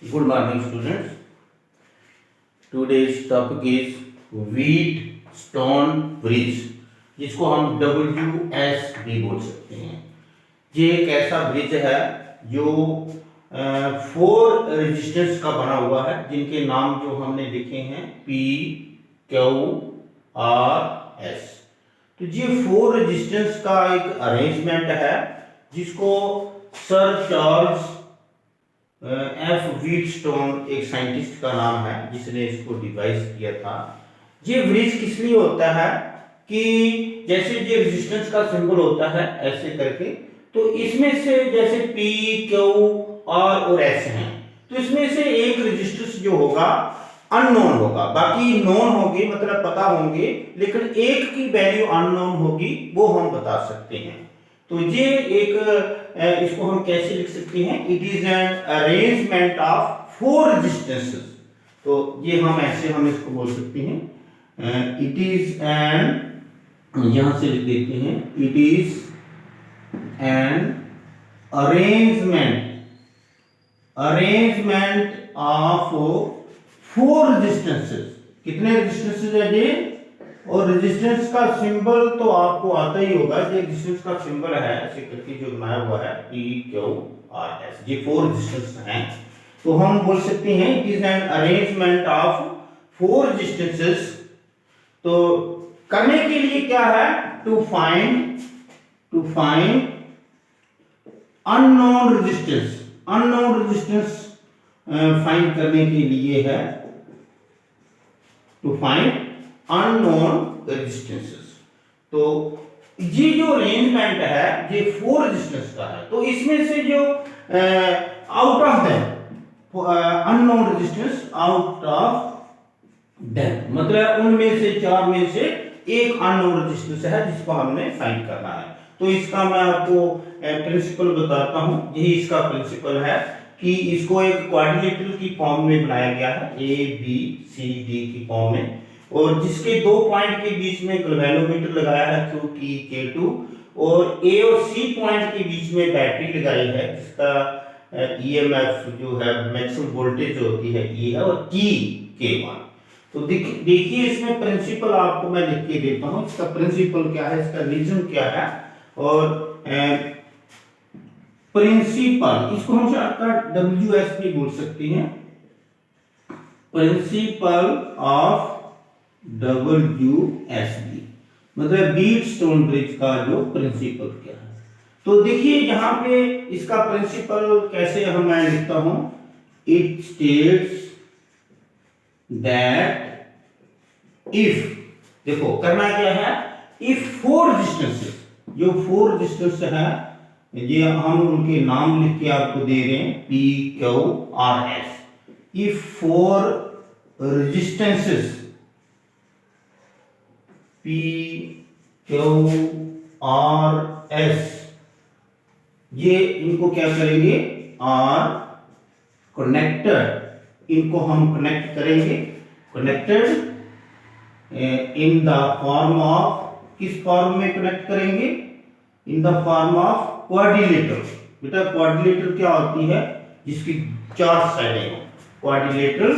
Good morning, students. Today's topic is Wheatstone Bridge, जिसको हम WSB बोल सकते हैं। ये एक ऐसा ब्रिज है जो 4 रेजिस्टेंस का बना हुआ है, जिनके नाम जो हमने लिखे हैं PQRS। तो ये 4 रेजिस्टेंस का एक अरेंजमेंट है जिसको सर चार्ल्स एफ व्हीटस्टोन एक साइंटिस्ट का नाम है जिसने इसको डिवाइस किया था। ये ब्रिज किस लिए होता है कि जैसे ये रेजिस्टेंस का सिंबल होता है ऐसे करके, तो इसमें से जैसे P, Q, R और S हैं, तो इसमें से एक रेजिस्टेंस जो होगा अननोन होगा, बाकी नोन होगी मतलब पता होंगे, लेकिन एक की वैल्यू अननोन होगी, वो हम बता सकते हैं। तो ये एक इसको हम कैसे लिख सकते हैं? It is an arrangement of 4 resistances. तो ये हम ऐसे हम इसको बोल सकते हैं इट इज एन, यहां से लिख देते हैं it is an arrangement of 4 resistances. कितने रेजिस्टेंसेस है ये? और रेजिस्टेंस का सिंबल तो आपको आता ही होगा, ये रेजिस्टेंस का सिंबल है ऐसे करके जो बनाया हुआ है PQRS। ये 4 रेजिस्टेंस हैं, तो हम बोल सकते हैं it is an arrangement of 4 resistances. तो करने के लिए क्या है? To find unknown resistance find करने के लिए है टू फाइंड अननोन रेजिस्टेंसेस। तो ये जो अरेंजमेंट है ये 4 रेजिस्टेंस का है, तो इसमें से जो out of the unknown resistance out of that मतलब उनमें से 4 में से एक अननोन रेजिस्टेंस है जिसको हमने फाइंड करना है। तो इसका मैं आपको प्रिंसिपल बताता हूं। यही इसका प्रिंसिपल है कि इसको एक क्वाड्रिलेटरल की फॉर्म में बनाया गया है, ABCD की फॉर्म में, और जिसके 2 पॉइंट के बीच में गैल्वेनोमीटर लगाया है Q, K2, और A और C पॉइंट के बीच में बैटरी लगाई है जिसका EMF जो है मैक्सिमम वोल्टेज जो होती है E है, और K1। तो देखिए इसमें प्रिंसिपल आपको मैं लिख के देता हूं, इसका प्रिंसिपल क्या है, इसका रीजन क्या है। और प्रिंसिपल इसको हम शॉर्टकट WSB बोल सकते हैं, प्रिंसिपल ऑफ WSB मतलब व्हीटस्टोन ब्रिज का जो प्रिंसिपल क्या है। तो देखिए यहां पे इसका प्रिंसिपल कैसे हम मैं लिखता हूं, इट स्टेट्स दैट इफ, देखो करना क्या है, इफ 4 रेजिस्टेंसेस, जो 4 रेजिस्टेंस है ये हम उनके नाम लिख के आपको दे रहे हैं PQRS। इफ 4 रेजिस्टेंसेस PQRS, ये इनको क्या करेंगे, आर कनेक्टेड, इनको हम कनेक्ट करेंगे, connected in the form of, किस फॉर्म में कनेक्ट करेंगे? In the form of quadrilateral. बेटा क्वाड्रिलेटरल क्या होती है? जिसकी 4 साइडें हो, क्वाड्रिलेटरल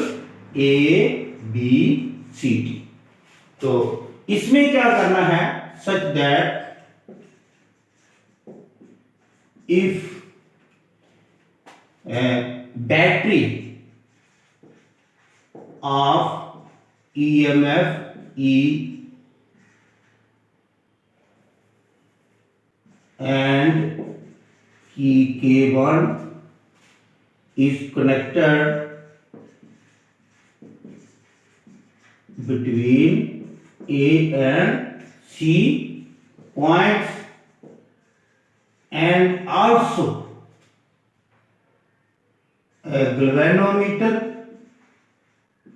ABCD। तो इसमें क्या करना है, such that if battery of EMF E and K1 is connected between A and C points, and also a galvanometer,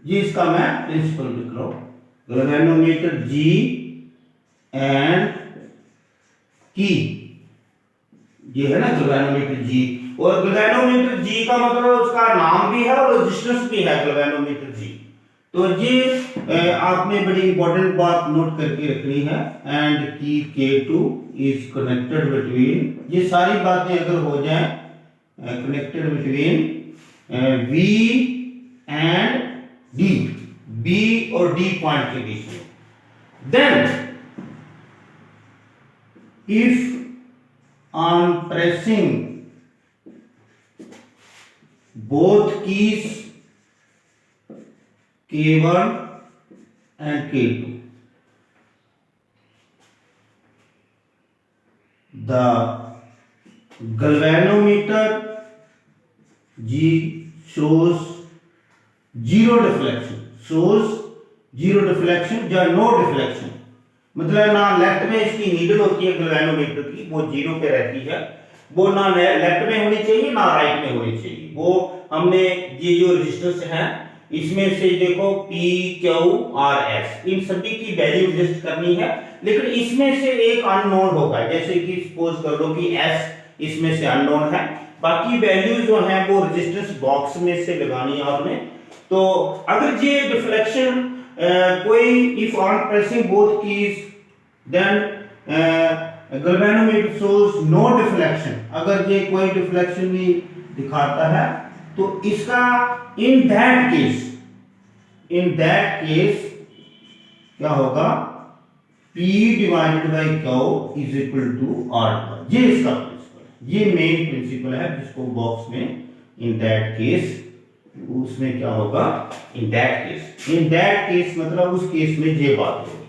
ये इसका मैं प्रिंसिपल लिख रहा हूं, galvanometer G and की, ये है ना गैल्वेनोमीटर G, और गैल्वेनोमीटर G का मतलब उसका नाम भी है और रेजिस्टेंस भी है गैल्वेनोमीटर G। तो ये आपने बड़ी इंपॉर्टेंट बात नोट करके रखनी है, एंड की K2 इज कनेक्टेड बिटवीन, ये सारी बातें अगर हो जाएं, connected between V and D, B और D पॉइंट के बीच में, then if on pressing both keys K1 and K2, the galvanometer G shows zero deflection, या नो डिफ्लेक्शन, मतलब ना लेफ्ट में इसकी नीडल होती है गैल्वेनोमीटर की, वो जीरो पे रहती है, वो ना लेफ्ट में होनी चाहिए ना राइट में होनी चाहिए। वो हमने ये जो रेजिस्टेंस है इसमें से देखो P, Q, R, S इन सभी की वैल्यू एडजस्ट करनी है, लेकिन इसमें से एक अननोन होगा, जैसे कि सपोज कर लो कि S इसमें से अननोन है, बाकी वैल्यू जो है वो रेजिस्टेंस बॉक्स में से लगानी है आपने। तो अगर ये डिफ्लेक्शन कोई if on pressing both keys then galvanometer shows no deflection, अगर ये कोई डिफ्लेक्शन नहीं दिखाता है तो इसका इन दैट केस क्या होगा, P divided by Q is equal to R। ये इसका प्रिंसिपल, ये मेन प्रिंसिपल है जिसको बॉक्स में इन दैट केस, उसमें क्या होगा इन दैट केस मतलब उस केस में ये बात होगी।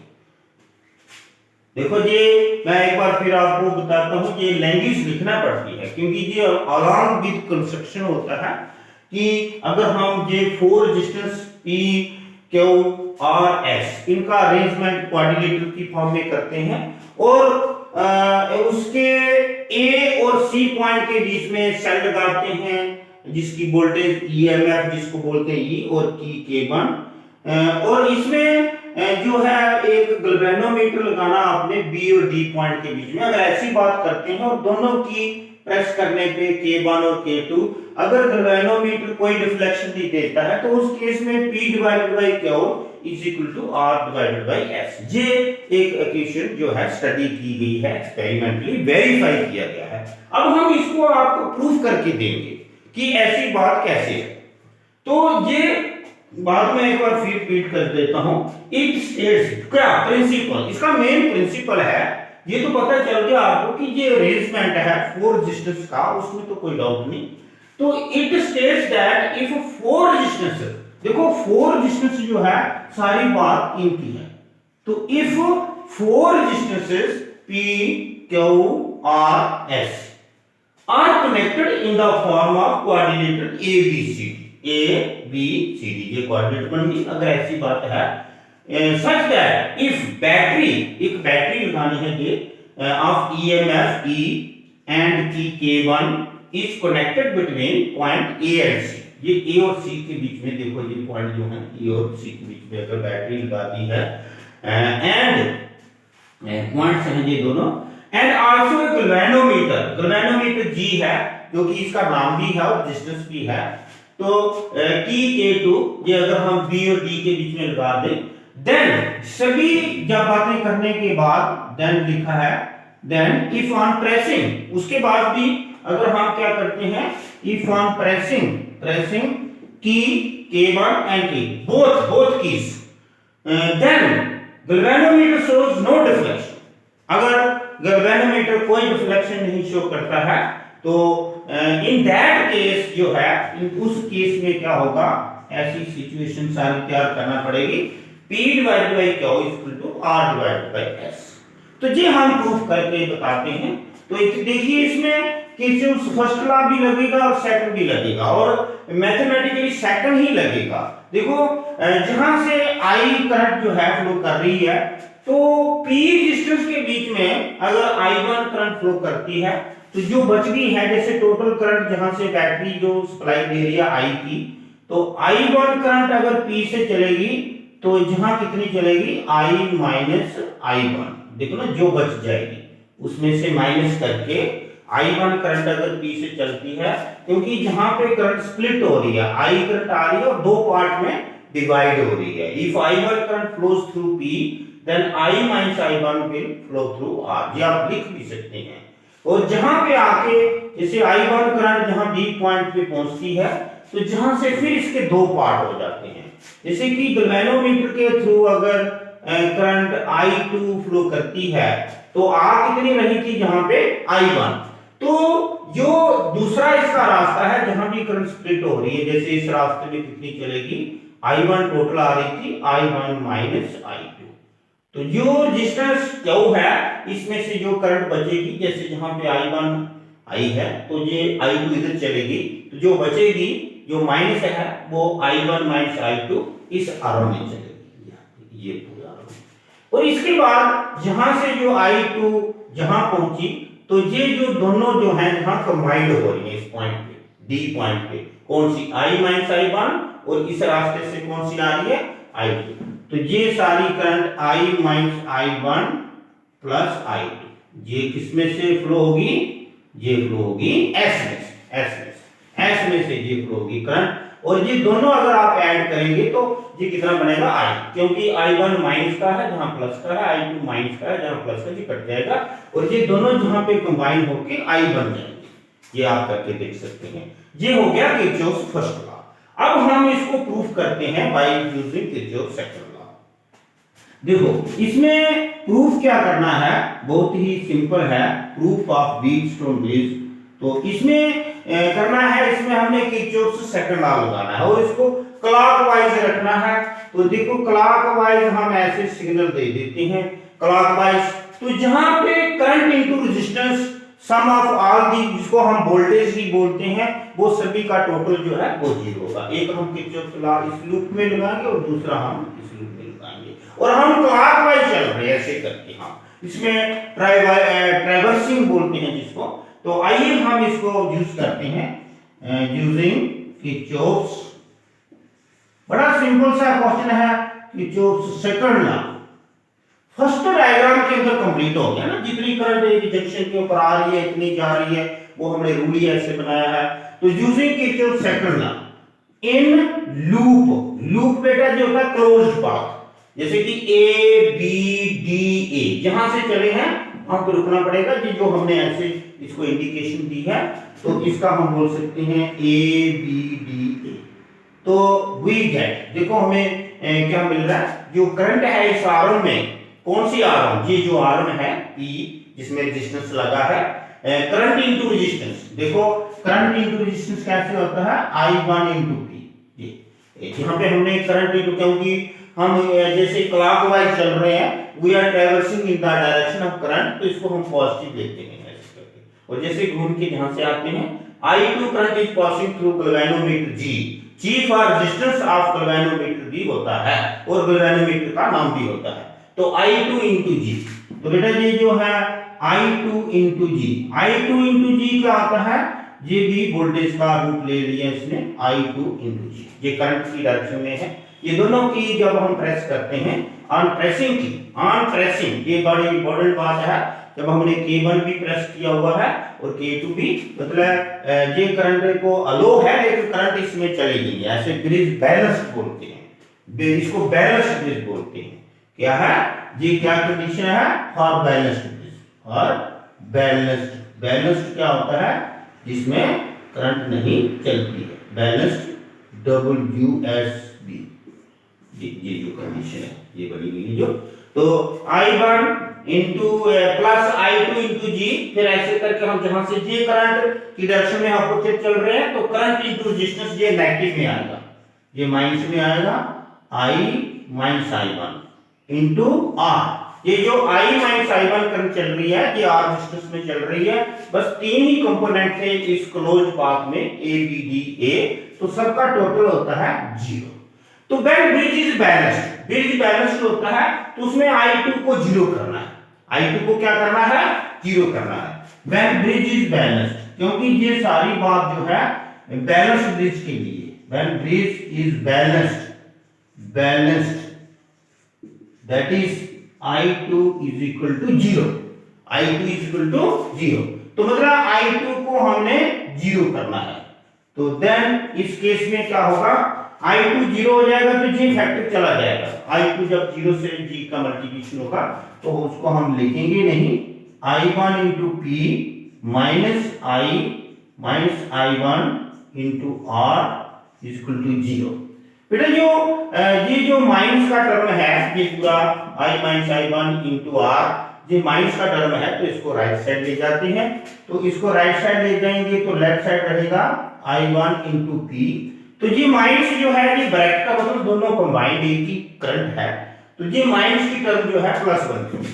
देखो ये मैं एक बार फिर आपको बताता हूं, ये लैंग्वेज लिखना पड़ती है क्योंकि ये अलॉन्ग विद कंस्ट्रक्शन होता है कि अगर हम ये 4 resistance P, Q, R, S इनका अरेंजमेंट क्वाड्रिलेटरल की फॉर्म में करते हैं और उसके A और C पॉइंट के बीच में सेल लगाते हैं जिसकी वोल्टेज EMF जिसको बोलते हैं E और की K1, और इसमें जो है एक गैल्वेनोमीटर लगाना आपने B और D पॉइंट के बीच में। अगर ऐसी बात करते हैं और दोनों की प्रेस करने पे K1 और K2 अगर गैल्वेनोमीटर कोई डिफ्लेक्शन नहीं देता है तो उस केस में P divided by Q is equal to R divided by S। ये एक इक्वेशन जो है स्टडी की गई है, एक्सपेरिमेंटली वेरीफाई किया गया है। अब हम इसको आपको प्रूफ करके देंगे कि ऐसी बात कैसे है। तो ये बात में एक बार फिर रिपीट कर देता हूं, इट स्टेट्स क्या प्रिंसिपल, इसका मेन प्रिंसिपल है, ये तो पता चल गया आपको कि ये अरेंजमेंट है 4 रेजिस्टेंस का, उसमें तो कोई डाउट नहीं। तो it states that if 4 resistance, देखो 4 रेजिस्टेंस जो है सारी बात इनकी है, तो if 4 resistances P, Q, R, S are connected in the form of quadrilateral ABCD, ये क्वाड्रिलेटरल बन गई। अगर ऐसी बात है सच दैट इफ बैटरी, एक बैटरी लगानी है ये ऑफ EMF E एंड की K1 is connected between point A and C, ये A और C के बीच में, देखो ये पॉइंट जो है A और C के बीच में अगर बैटरी लगा दी है एंड पॉइंट्स हैं ये दोनों, एंड आल्सो गैल्वेनोमीटर G है जो कि इसका नाम भी है और रेजिस्टेंस भी है। तो T K2 ये अगर हम B और D के बीच में लगा दें, देन सभी जब बातें करने के बाद देन लिखा है, देन इफ ऑन प्रेसिंग, उसके बाद भी अगर हम क्या करते हैं, if on pressing key K1 and K both keys, then galvanometer shows no deflection, अगर गैल्वेनोमीटर कोई डिफ्लेक्शन नहीं शो करता है तो इन दैट केस जो है उस केस में क्या होगा, ऐसी सिचुएशन सारी तैयार करना पड़ेगी, P divided by Q equal to R divided by S। तो ये हम प्रूफ करके बताते हैं। तो देखिए इसमें किरचॉफ फर्स्ट लॉ भी लगेगा और सेकंड भी लगेगा और मैथमेटिकली सेकंड ही लगेगा। देखो जहां से I करंट जो है फ्लो कर रही है तो P रेजिस्टेंस के बीच में अगर I1 करंट फ्लो करती है तो जो बच गई है, जैसे टोटल करंट जहां से बैटरी जो सप्लाई दे रही है I की, तो I1 करंट अगर P से चलेगी तो जहां कितनी चलेगी I माइनस I1, देखो ना जो बच जाएगी उसमें से माइनस करके I1 करंट अगर P से चलती है, क्योंकि जहां पे करंट स्प्लिट हो रही है, I करंट आ रही है और दो पार्ट में डिवाइड हो रही है। If I1 current flows through P then I minus I1 will flow through R, ये आप लिख भी सकते हैं। और जहां पे आके जैसे I1 करंट जहां B पॉइंट पे पहुंचती है तो जहां से फिर इसके दो पार्ट हो जाते हैं। जैसे कि गैल्वेनोमीटर के थ्रू अगर करंट I2 फ्लो करती है तो R कितनी रही थी जहां पे I1, तो जो दूसरा इसका रास्ता है जहां भी करंट स्प्लिट हो रही है, जैसे इस रास्ते में कितनी चलेगी I1 टोटल आ रही थी I1 माइनस I2, तो जो रेजिस्टेंस Q है इसमें से जो करंट बचेगी, जैसे जहां पे I1 I है तो ये I2 इधर चलेगी, तो जो बचेगी जो माइनस है वो I1 माइनस I2 इस आर में चलेगी, ये पूरा आर। और इसके बाद यहां से जो I2 जहां पहुंची तो ये जो दोनों जो हैं जहां कंबाइंड हो रही है इस पॉइंट पे D पॉइंट पे, कौन सी I माइनस I1 और इस रास्ते से कौन सी आ रही है I2, तो ये सारी current I minus I1 plus I2 ये किसमें से फ्लो होगी, ये फ्लो होगी S में से ये फ्लो होगी करंट, और ये दोनों अगर आप ऐड करेंगे तो ये कितना बनेगा I, क्योंकि I1 माइनस का है जहां प्लस का है, I2 माइनस का है जहां प्लस का, ये कट जाएगा और ये दोनों जहां पे कंबाइन होके I बन जाएंगे। ये आप करके देख सकते हैं। ये हो गया किरचॉफ फर्स्ट लॉ। अब हम इसको प्रूफ करते हैं by using Kirchhoff second law. देखो इसमें प्रूफ क्या करना है, बहुत ही सिंपल है, प्रूफ ऑफ व्हीटस्टोन ब्रिज। तो इसमें करना है, इसमें हमने किरचॉफ सेकंड लॉ लगाना है और इसको क्लॉकवाइज रखना है। तो देखो क्लॉकवाइज हम ऐसे सिग्नल दे देते हैं क्लॉकवाइज, तो जहां पे current into resistance sum of all the, जिसको हम वोल्टेज ही बोलते हैं, वो सभी का टोटल जो है वो 0 होगा। एक हम किरचॉफ लॉ इस लूप में लगाएंगे और दूसरा हम इस लूप में लगाएंगे, और हम क्लॉकवाइज चल रहे हैं ऐसे करके, हम इसमें ट्रैवर्सिंग बोलते हैं जिसको। तो आइए हम इसको यूज करते हैं यूजिंग किरचॉफ, बड़ा सिंपल सा क्वेश्चन है Kirchhoff second law. First diagram के अंदर कंप्लीट हो गया ना, जितनी करंट एक जंक्शन के ऊपर आ रही है इतनी जा रही है, वो हमने रूल ही ऐसे बनाया है। तो using Kirchhoff second law in loop, loop बेटा जो होता है क्लोज्ड पाथ, जैसे कि A B D A जहां से चले हैं वहां पे रुकना पड़ेगा, जो हमने ऐसे इसको इंडिकेशन दी है, तो इसका हम बोल सकते हैं A B D A। तो वी गेट, देखो हमें क्या मिल रहा है, जो करंट है इस आर्म में, कौन सी आर्म, ये जो आर्म है E जिसमें रेजिस्टेंस लगा है, करंट इनटू रेजिस्टेंस। देखो करंट इनटू रेजिस्टेंस कैसे होता है I1 इनटू P, ये यहां पे हमने करंट इनटू, क्योंकि हम जैसे क्लॉकवाइज चल रहे हैं, we are traversing in the direction of current, तो इसको हम पॉजिटिव लेते हैं ऐसे करके, और जैसे घूम के यहां से आते हैं I2 current is passing through galvanometer G for resistance of galvanometer B होता है, और गैल्वेनोमीटर का नाम भी होता है। तो I2 into G, तो बेटा ये जो है I2 into G, I2 into G क्या आता है, ये भी वोल्टेज का रूप ले लिया इसने, I2 into G, ये करंट की डायरेक्शन में है। ये दोनों की जब हम प्रेस करते हैं, ऑन प्रेसिंग की, ऑन प्रेसिंग, ये बड़ी इंपॉर्टेंट बात है, जब हमने K1 भी प्रेस किया हुआ है और K2 भी, मतलब ये करंट को अलो है लेकिन करंट इसमें चलेगी, ऐसे ब्रिज बैलेंस्ड बोलते हैं, इसको बैलेंस्ड ब्रिज बोलते हैं। क्या है ये, क्या कंडीशन है, फॉर बैलेंस्ड ब्रिज, और बैलेंस्ड, बैलेंस्ड क्या होता है जिसमें करंट नहीं चलती है, बैलेंस्ड WSB, ये जो कंडीशन है ये बनी हुई है जो। तो I1 into plus I2 into G, फिर ऐसे करके हम जहां से ये करंट की डायरेक्शन में अपोजिट चल रहे हैं, तो करंट इंटू रेजिस्टेंस ये नेगेटिव में आएगा, ये माइनस में आएगा, I minus I1 into R। ये जो I माइनस I1 करंट चल रही है ये R रेजिस्टेंस में चल रही है, बस तीन ही कंपोनेंट थे इस क्लोज्ड पाथ में A B D A, तो सबका टोटल होता है 0। तो when bridge is balanced, bridge balanced होता है तो उसमें I2 को 0 करना है, I2 को क्या करना है 0 करना है, व्हेन ब्रिज इज बैलेंस्ड, क्योंकि ये सारी बात जो है बैलेंस्ड ब्रिज के लिए, when bridge is balanced, balanced that is I2 is equal to 0, I2 is equal to 0, तो मतलब I2 को हमने 0 करना है। तो देन इस केस में क्या होगा, I2 0 हो जाएगा तो G फैक्टर चला जाएगा, I2 जब 0 से G का मल्टीप्लिकेशन होगा तो उसको हम लिखेंगे नहीं, I1 into P minus I one into R equal to 0। बेटा ये जो माइनस का टर्म है, ये पूरा i minus I one into r, ये माइनस का टर्म है, तो इसको राइट साइड ले जाते हैं। तो इसको राइट साइड ले जाएंगे तो लेफ्ट साइड रहेगा आई वन इंटू पी। तो ये माइनस जो है, ये ब्रैकेट का मतलब दोनों कंबाइंड एक ही करंट है, तो ये माइनस की टर्म जो है plus one,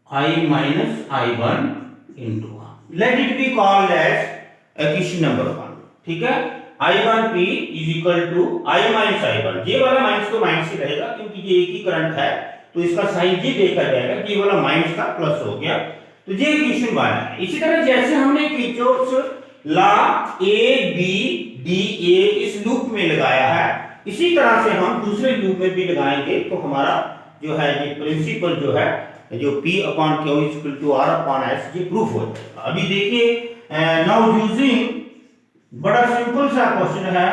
I minus I one into R. Let it be called as equation number 1। ठीक है, I one P is equal to I minus I one. ये वाला माइनस तो माइनस ही रहेगा क्योंकि ये एक ही करंट है, तो इसका साइन ये देखा जाएगा कि ये वाला माइनस का प्लस हो गया। तो ये इक्वेशन 1 है। इसी तरह जैसे हमने Kirchhoff's law A B D A इस लूप में लगाया है, इसी तरह से हम दूसरे लूप में भी लगाएंगे, तो हमारा जो है ये प्रिंसिपल जो है, जो P upon Q equal to R upon S, ये प्रूफ हो जाएगा। अभी देखिए, नाउ यूजिंग, बड़ा सिंपल सा क्वेश्चन है,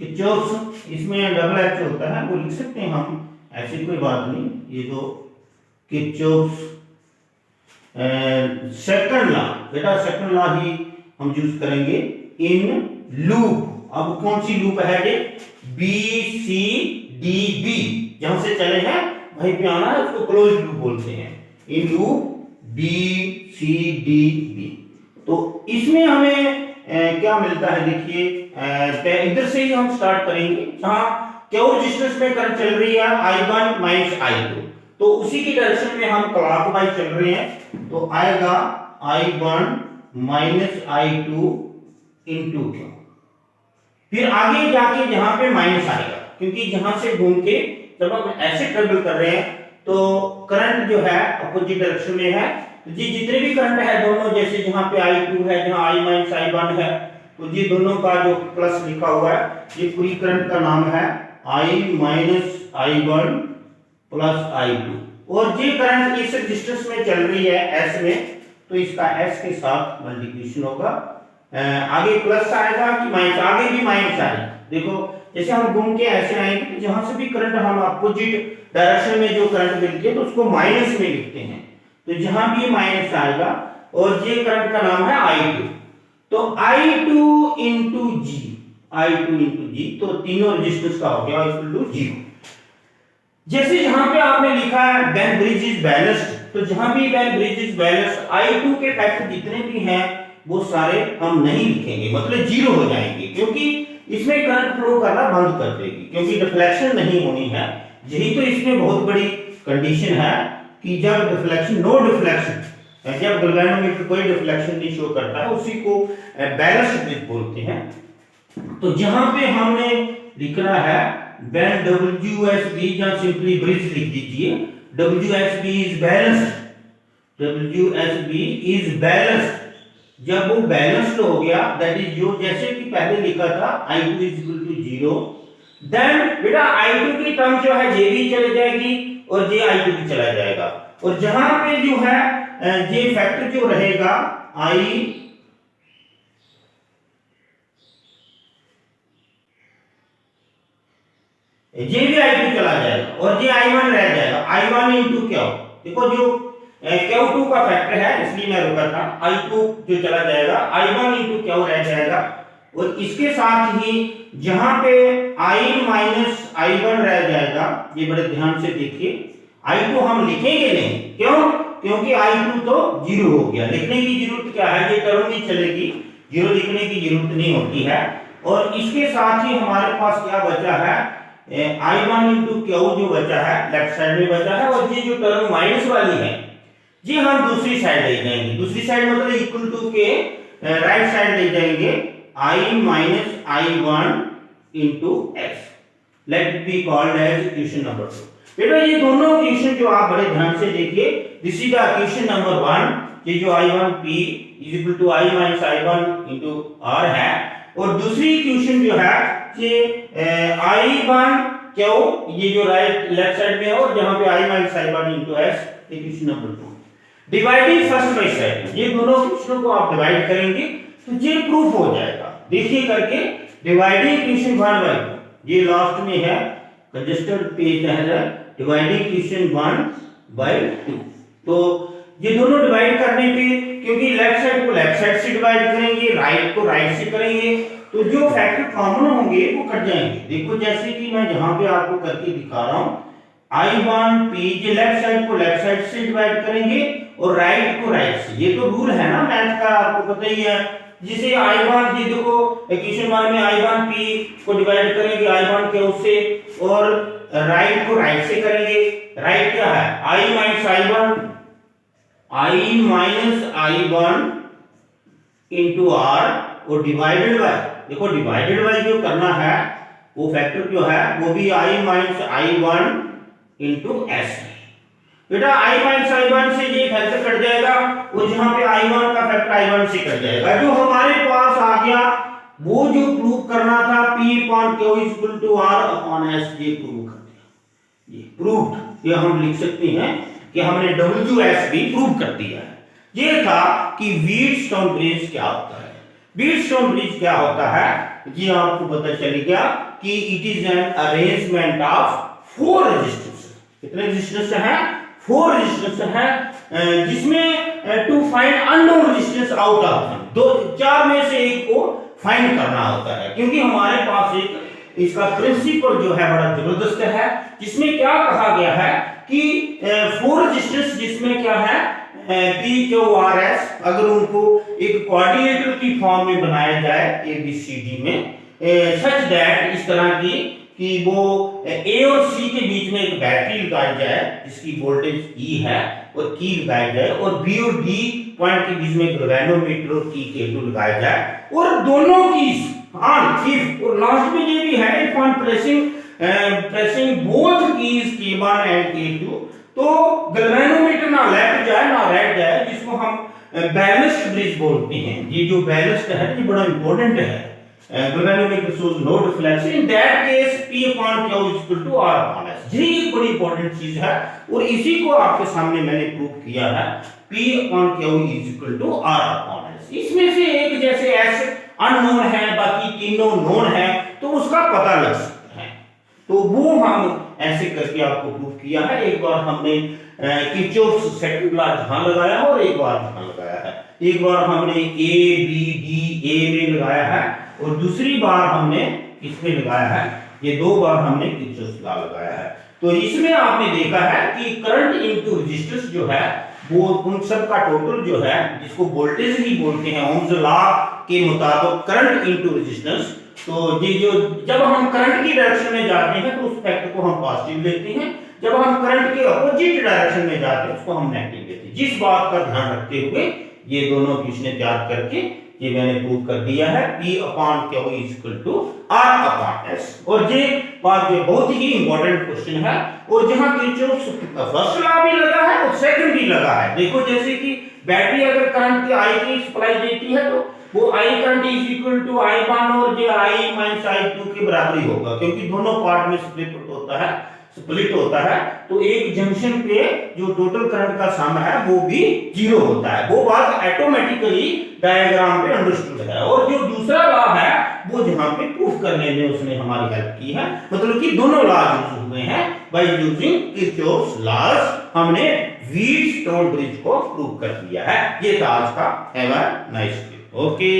किरचॉफ्स इसमें डबल एच होता है, वो लिख सकते हैं हम, ऐसी कोई बात नहीं। ये तो किरचॉफ्स सेकंड लॉ, बेटा सेकंड लॉ ही हम यूज करेंगे इन लूप। अब कौन सी लूप है ये? बी सी डी बी, जहां से चले हैं वहीं पे आना है, उसको क्लोज लूप बोलते हैं। In loop B C D B. तो इसमें हमें क्या मिलता है, देखिए, इधर से ही हम स्टार्ट करेंगे, जहां क्यू रेजिस्टेंस में करंट चल रही है I1 माइनस I2, तो उसी की डायरेक्शन में हम क्लॉकवाइज चल रहे हैं, तो आएगा I1 minus I2 into Q. फिर आगे जाके जहां पे माइनस आएगा, क्योंकि जहां से घूम के जब हम ऐसे ट्रेवल कर रहे हैं तो करंट जो है अपोजिट डायरेक्शन में है, तो ये जितने भी करंट है दोनों, जैसे जहां पे I2 है, जहां I माइनस I1 है, तो ये दोनों का जो प्लस लिखा हुआ है, ये पूरी करंट का नाम है I minus I1 plus I2। और ये करंट इस रेजिस्टेंस में चल रही है S में, तो इसका S के साथ मल्टीप्लिकेशन होगा। आगे प्लस आएगा कि माइनस? आगे भी माइनस आएगा। देखो जैसे हम घूम के ऐसे आएंगे, तो जहां से भी करंट हम अपोजिट डायरेक्शन में जो करंट मिलती है, तो उसको माइनस में लिखते हैं, तो जहां भी माइनस आएगा, और ये करंट का नाम है I2, तो I2 इंटू जी, I2 इंटू जी, तो तीनों रेजिस्टेंस का हो गया इक्वल टू 0। जैसे जहां पे आपने लिखा है व्हेन ब्रिज इज बैलेंस्ड, तो जहां भी when bridge is balanced, I2 के फैक्टर जितने भी हैं वो सारे हम नहीं लिखेंगे, मतलब 0 हो जाएंगे, क्योंकि इसमें करंट फ्लो करना बंद कर देगी, क्योंकि डिफ्लेक्शन नहीं होनी है। यही तो इसमें बहुत बड़ी कंडीशन है कि जब डिफ्लेक्शन, नो डिफ्लेक्शन, जब गैल्वेनोमीटर कोई डिफ्लेक्शन नहीं शो करता है, उसी को बैलेंस्ड ब्रिज बोलते हैं। तो जहां पे हमने लिखना है व्हेन WSB, या सिंपली ब्रिज लिख दीजिए, WSB is balanced, WSB is balanced. जब वो बैलेंस्ड हो गया, दैट इज जो जैसे कि पहले लिखा था I2 is equal to 0, then बेटा I2 की टर्म जो है ये भी चली जाएगी और ये I2 भी चला जाएगा, और जहां पे जो है ये फैक्टर जो रहेगा ये भी I2 चला जाएगा, और ये I1 रह जाएगा, I1 इंटू क्यू। देखो जो Q2 का फैक्टर है, इसलिए मैं रुका था, I2 जो चला जाएगा, I1 इंटू क्यू रह जाएगा, और इसके साथ ही जहां पे I माइनस I1 रह जाएगा, ये बड़े ध्यान से देखिए, I2 हम लिखेंगे नहीं, क्यों? क्योंकि I2 तो 0 हो गया, लिखने की जरूरत क्या है, ये टर्म नहीं चलेगी, 0 लिखने की जरूरत नहीं होती है। और इसके साथ ही हमारे पास क्या बचा है, I1 इंटू क्यू जो बचा है, लेफ्ट साइड में बचा है, और ये जो टर्म माइनस वाली है, ये हम दूसरी साइड ले जाएंगे, दूसरी साइड मतलब इक्वल टू के राइट साइड ले जाएंगे, I minus I1 into X. Let it be called as equation number 2। बेटा ये दोनों इक्वेशन जो आप बड़े ध्यान से देखिए, this is the equation number 1, ये जो I1P is equal to I minus I1 into R है, और दूसरी इक्वेशन जो है ये I1Q, ये जो राइट लेफ्ट साइड में है, और जहां पे I minus I1 into S, equation number 2। Dividing first by second, ये दोनों इक्वेशनों को आप डिवाइड करेंगे तो ये प्रूफ हो जाएगा। देखिए करके, डिवाइडिंग इक्वेशन 1 बाय 2, ये लास्ट में है, कंजस्टेड पेज है, डिवाइडिंग इक्वेशन 1 बाय 2। तो ये दोनों डिवाइड करने पे, क्योंकि लेफ्ट साइड को लेफ्ट साइड से डिवाइड करेंगे, राइट को राइट से करेंगे, तो जो फैक्टर कॉमन होंगे वो कट जाएंगे। देखो जैसे कि मैं जहां पे आपको करके दिखा रहा हूं, I1P जो लेफ्ट साइड को लेफ्ट साइड से डिवाइड करेंगे और राइट को राइट से। ये तो रूल है ना मैथ का, आपको पता ही है। जिसे I1, ये देखो इक्वेशन 1 में I1P को डिवाइड करेंगे I1 के उससे, और राइट को राइट से करेंगे। राइट क्या है, I minus I1 into R और डिवाइडेड बाय, देखो डिवाइडेड बाय जो करना है वो फैक्टर जो है वो भी I minus I1 into S। बेटा I माइनस I1 से ये फैक्टर कट जाएगा, और जहां पे I1 का फैक्टर I1 से कट जाएगा। जो हमारे पास आ गया वो जो प्रूव करना था P upon Q equal to R upon S, ये प्रूव कर दिया। ये प्रूव्ड, ये हम लिख सकते हैं कि हमने WS भी प्रूव कर दिया है। ये था कि व्हीटस्टोन ब्रिज क्या होता है। व्हीटस्टोन ब्रिज क्या होता है ये आपको पता चल गया कि it is an arrangement of 4 resistance. कितने रेजिस्टेंस है, 4 रेजिस्टेंस है, जिसमें to find unknown resistance out of दो 4 में से एक को फाइंड करना होता है। क्योंकि हमारे पास एक इसका प्रिंसिपल जो है बड़ा जबरदस्त है, जिसमें क्या कहा गया है कि 4 रेजिस्टेंस जिसमें क्या है P Q R S, अगर उनको एक कोऑर्डिनेटर की फॉर्म में बनाया जाए ABCD में, सच दैट इस तरह की कि वो A और C के बीच में एक बैटरी लगाई जाए जिसकी वोल्टेज E है और की लगाई जाए, और B और D पॉइंट के बीच में गैल्वेनोमीटर और की K2 लगाया जाए, और दोनों कीज ऑन फिफ्थ और लास्ट में ये भी है upon pressing both keys K1 and K2, तो गैल्वेनोमीटर ना लेफ्ट जाए ना राइट जाए, जिसको हम बैलेंस्ड ब्रिज बोलते हैं। ये जो बैलेंस्ड है ये बड़ा इंपॉर्टेंट है। Galvanometer shows no reflection, in that case P upon Q equal to R upon S। ये एक बड़ी इंपॉर्टेंट चीज है और इसी को आपके सामने मैंने प्रूव किया है, P upon Q equal to R upon S। इसमें से एक जैसे S अननोन है, बाकी तीनों नोन है, तो उसका पता लग सकता है, तो वो हम ऐसे करके आपको प्रूव किया है। एक बार हमने किरचॉफ्स सेकंड लॉ जहां लगाया और एक बार जहां लगाया है। एक बार हमने A B D A में लगाया है और दूसरी बार हमने इसमें लगाया है, ये 2 बार हमने किरचॉफ्स लॉ लगाया है। तो इसमें आपने देखा है कि करंट इनटू रेजिस्टेंस जो है वो उन सब का टोटल जो है, जिसको वोल्टेज ही बोलते हैं ओम्स लॉ के मुताबिक करंट इनटू रेजिस्टेंस। तो ये जो जब हम करंट की डायरेक्शन में जाते हैं तो उस फैक्टर को हम पॉजिटिव लेते हैं, जब हम करंट के अपोजिट डायरेक्शन में जाते हैं उसको हम नेगेटिव लेते हैं। जिस बात का ध्यान रखते हुए ये दोनों इक्वेशन तैयार करके ये मैंने प्रूव कर दिया है, P upon Q equal to R upon S। और ये बात जो बहुत ही इंपॉर्टेंट क्वेश्चन है, और जहां किरचॉफ्स फर्स्ट लॉ भी लगा है और सेकंड भी लगा है। देखो जैसे कि बैटरी अगर करंट की I की सप्लाई देती है तो वो I current is equal to I1 और ये I माइनस I2 के बराबर ही होगा, क्योंकि दोनों पार्ट में स्प्लिट होता है, तो एक जंक्शन पे जो टोटल करंट का सम है वो भी 0 होता है। वो बात ऑटोमेटिकली डायग्राम पे अंडरस्टूड है। और जो दूसरा लॉ है वो जहां पे प्रूफ करने में उसने हमारी हेल्प की है, मतलब कि दोनों लॉ यूज हुए हैं। बाय यूजिंग किरचॉफ्स लॉज हमने व्हीटस्टोन ब्रिज को प्रूव कर दिया है। ये था आज का have a nice day. Okay.